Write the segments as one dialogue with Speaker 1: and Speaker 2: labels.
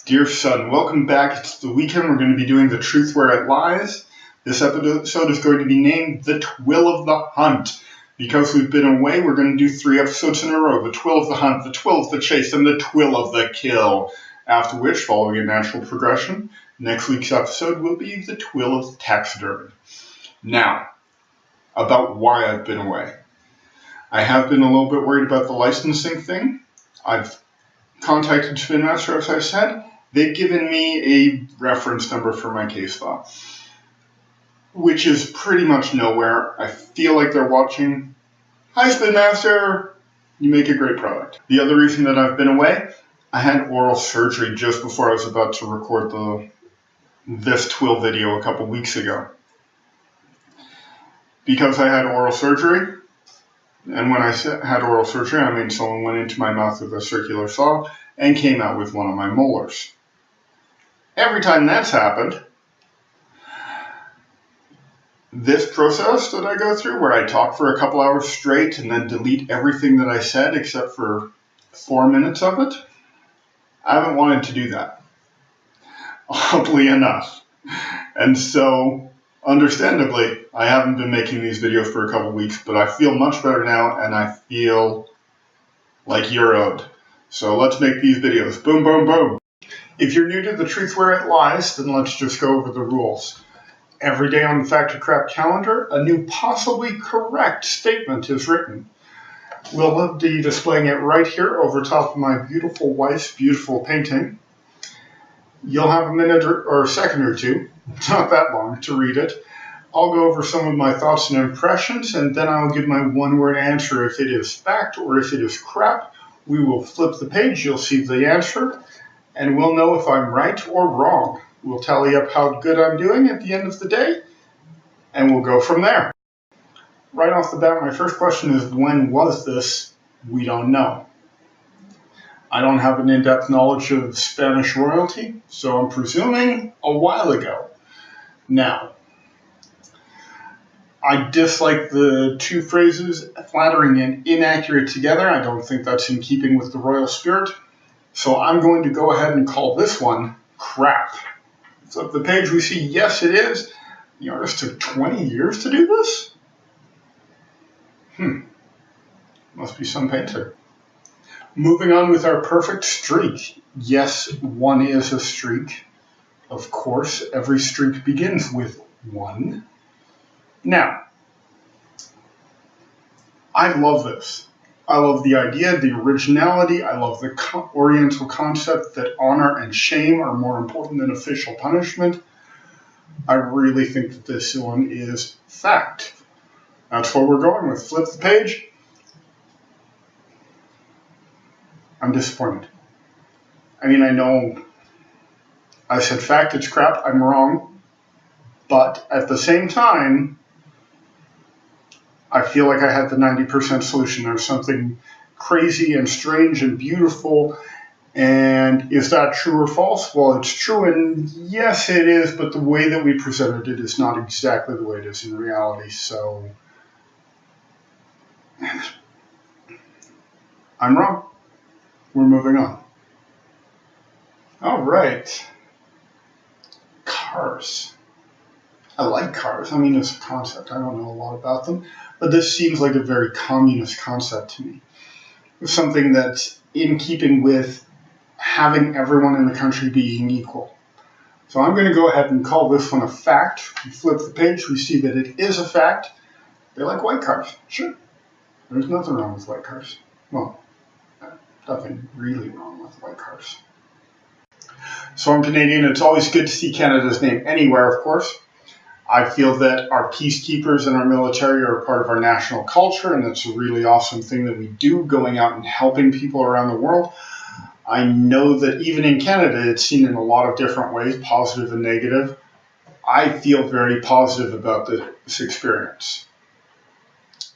Speaker 1: Dear son, welcome back. It's the weekend. We're going to be doing The Truth Where It Lies. This episode is going to be named The Twill of the Hunt. Because we've been away, we're going to do 3 episodes in a row. The Twill of the Hunt, The Twill of the Chase, and The Twill of the Kill. After which, following a natural progression, next week's episode will be The Twill of the Taxidermy. Now, about why I've been away. I have been a little bit worried about the licensing thing. I've contacted Spin Master, as I said. They've given me a reference number for my case file, which is pretty much nowhere. I feel like they're watching. Hi, Spin Master! You make a great product. The other reason that I've been away, I had oral surgery just before I was about to record this Twill video a couple weeks ago. Because I had oral surgery, and when I had oral surgery, I mean someone went into my mouth with a circular saw and came out with one of my molars. Every time that's happened, this process that I go through, where I talk for a couple hours straight and then delete everything that I said except for 4 minutes of it, I haven't wanted to do that, oddly enough. And so, understandably, I haven't been making these videos for a couple weeks, but I feel much better now, and I feel like you're owed. So let's make these videos. Boom, boom, boom. If you're new to The Truth Where It Lies, then let's just go over the rules. Every day on the Fact or Crap calendar, a new possibly correct statement is written. We'll be displaying it right here over top of my beautiful wife's beautiful painting. You'll have a minute or a second or two, not that long, to read it. I'll go over some of my thoughts and impressions, and then I'll give my one-word answer if it is fact or if it is crap. We will flip the page, you'll see the answer, and we'll know if I'm right or wrong. We'll tally up how good I'm doing at the end of the day, and we'll go from there. Right off the bat, my first question is, when was this? We don't know. I don't have an in-depth knowledge of Spanish royalty, so I'm presuming a while ago. Now, I dislike the two phrases, flattering and inaccurate, together. I don't think that's in keeping with the royal spirit. So I'm going to go ahead and call this one crap. So the page we see, yes, it is. The artist took 20 years to do this? Must be some painter. Moving on with our perfect streak. Yes, one is a streak. Of course, every streak begins with 1. Now, I love this. I love the idea, the originality. I love the Oriental concept that honor and shame are more important than official punishment. I really think that this one is fact. That's what we're going with. Flip the page. I'm disappointed. I mean, I know I said fact, it's crap, I'm wrong. But at the same time, I feel like I had the 90% solution. There's something crazy and strange and beautiful. And is that true or false? Well, it's true, and yes, it is, but the way that we presented it is not exactly the way it is in reality. So, I'm wrong. We're moving on. All right. Cars. I like cars. I mean, as a concept, I don't know a lot about them, but this seems like a very communist concept to me. It's something that's in keeping with having everyone in the country being equal. So I'm going to go ahead and call this one a fact. We flip the page, we see that it is a fact. They like white cars. Sure. There's nothing wrong with white cars. Well, nothing really wrong with white cars. So I'm Canadian. It's always good to see Canada's name anywhere, of course. I feel that our peacekeepers and our military are part of our national culture, and it's a really awesome thing that we do, going out and helping people around the world. I know that even in Canada, it's seen in a lot of different ways, positive and negative. I feel very positive about this experience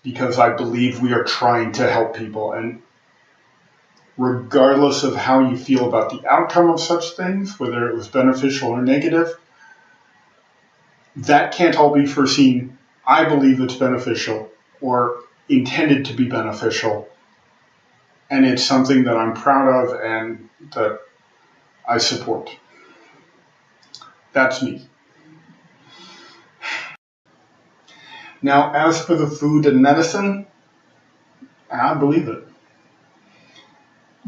Speaker 1: because I believe we are trying to help people, and regardless of how you feel about the outcome of such things, whether it was beneficial or negative, that can't all be foreseen. I believe it's beneficial or intended to be beneficial, and it's something that I'm proud of and that I support. That's me. Now, as for the food and medicine, I believe it.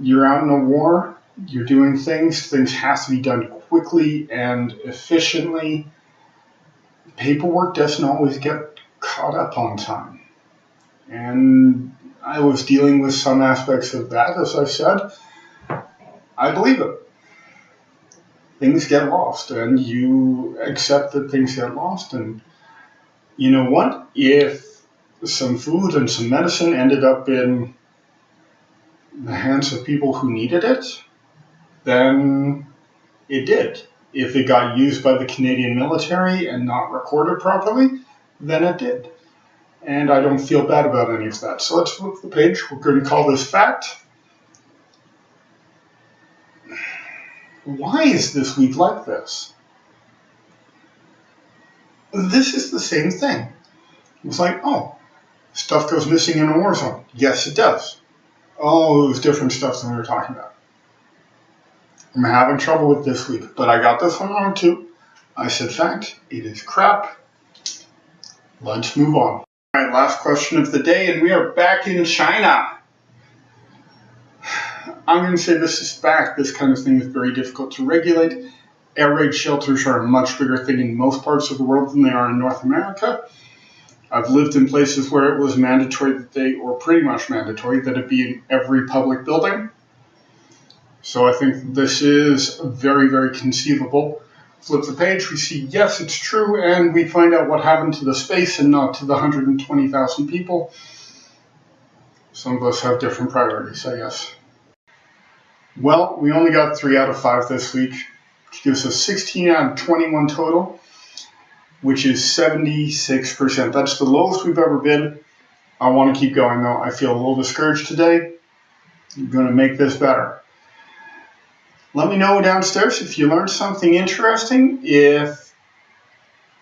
Speaker 1: You're out in a war, you're doing things have to be done quickly and efficiently. Paperwork doesn't always get caught up on time. And I was dealing with some aspects of that, as I said. I believe it. Things get lost, and you accept that things get lost. And you know what? If some food and some medicine ended up in the hands of people who needed it, then it did. If it got used by the Canadian military and not recorded properly, then it did. And I don't feel bad about any of that. So let's flip the page. We're going to call this fact. Why is this week like this? This is the same thing. It's like, oh, stuff goes missing in a war zone. Yes, it does. Oh, it was different stuff than we were talking about. I'm having trouble with this week, but I got this one wrong too. I said fact. It is crap. Let's move on. All right, last question of the day, and we are back in China. I'm going to say this is fact. This kind of thing is very difficult to regulate. Air raid shelters are a much bigger thing in most parts of the world than they are in North America. I've lived in places where it was mandatory that they, or pretty much mandatory, that it be in every public building. So I think this is very, very conceivable. Flip the page, we see yes, it's true, and we find out what happened to the space and not to the 120,000 people. Some of us have different priorities, I guess. Well, we only got 3 out of 5 this week, which gives us 16 out of 21 total, which is 76%. That's the lowest we've ever been. I want to keep going, though. I feel a little discouraged today. I'm going to make this better. Let me know downstairs if you learned something interesting, if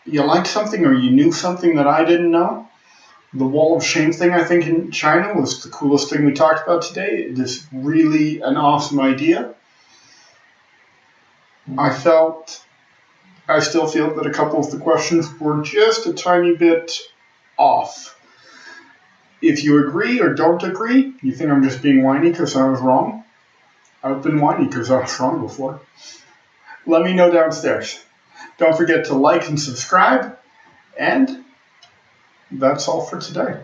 Speaker 1: you liked something or you knew something that I didn't know. The wall of shame thing, I think, in China was the coolest thing we talked about today. It is really an awesome idea. I still feel that a couple of the questions were just a tiny bit off. If you agree or don't agree, you think I'm just being whiny because I was wrong, I've been whiny because I was wrong before. Let me know downstairs. Don't forget to like and subscribe, and that's all for today.